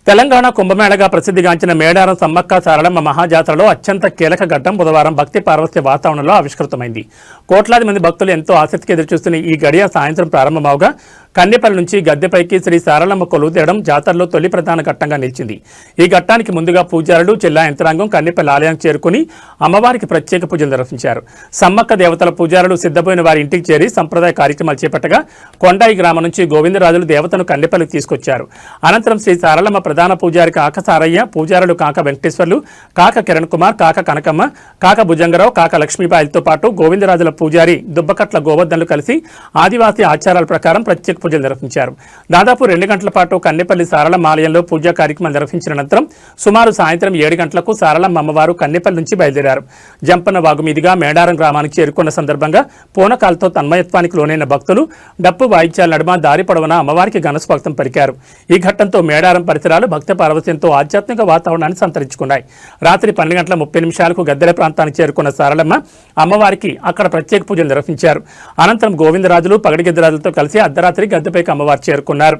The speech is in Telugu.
తెలంగాణ కుంభమేళగా ప్రసిద్ధిగాంచిన మేడారం సమ్మక్క సారలమ్మ మహాజాతరలో అత్యంత కీలక ఘట్టం బుధవారం భక్తి పార్వత్య వాతావరణంలో ఆవిష్కృతమైంది. కోట్లాది మంది భక్తులు ఎంతో ఆసక్తిగా ఎదురుచూస్తున్న ఈ గడియ సాయంత్రం ప్రారంభమవగా కన్నెపల్లి నుంచి గద్దెపైకి శ్రీ సారలమ్మ కొలువు తీయడం జాతరలో తొలి ప్రధాన ఘట్టంగా నిలిచింది. ఈ ఘట్టానికి ముందుగా పూజారులు, జిల్లా యంత్రాంగం కన్నెపల్లి ఆలయానికి చేరుకుని అమ్మవారికి ప్రత్యేక పూజలు నిర్వహించారు. సమ్మక్క దేవతల పూజారులు సిద్ధపోయిన వారి ఇంటికి చేరి సంప్రదాయ కార్యక్రమాలు చేపట్టగా కొండాయి గ్రామం నుంచి గోవిందరాజులు దేవతను కన్నెపల్లికి తీసుకొచ్చారు. అనంతరం శ్రీ సారలమ్మ ప్రధాన పూజారి కాక సారయ్య, పూజారులు కాక వెంకటేశ్వర్లు, కాక కిరణ్ కుమార్, కాక కనకమ్మ, కాక భుజంగరావు, కాక లక్ష్మీబాయిలతో పాటు గోవిందరాజుల పూజారి దుబ్బకట్ల గోవర్ధన్లు కలిసి ఆదివాసీ ఆచారాల ప్రకారం ప్రత్యేక పూజలు నిర్వహించారు. దాదాపు 2 గంటల పాటు కన్నెపల్లి సారలమ్మ ఆలయంలో పూజా కార్యక్రమాలు నిర్వహించిన అనంతరం సుమారు సాయంత్రం 7 గంటలకు సారలమ్మ అమ్మవారు కన్నెపల్లి నుంచి బయలుదేరారు. జంపన్న వాగు మీదుగా మేడారం గ్రామానికి చేరుకున్న సందర్భంగా పూనకాలతో తన్మయత్వానికి లోనైన భక్తులు డప్పు వాయిద్యాల నడుమ దారి పొడవునా అమ్మవారికి ఘనస్వాగతం పలికారు. ఈ ఘట్టంతో మేడారం పరిసరాలు భక్తి పార్వత్యంతో ఆధ్యాత్మిక వాతావరణాన్ని సంతరించుకున్నాయి. రాత్రి 12:30 గద్దెల ప్రాంతానికి చేరుకున్న సారలమ్మ అమ్మవారికి అక్కడ ప్రత్యేక పూజలు నిర్వహించారు. అనంతరం గోవిందరాజులు, పగడిగిద్దరాజులతో కలిసి అర్ధరాత్రి గద్దెపైకి అమ్మవారు చేరుకున్నారు.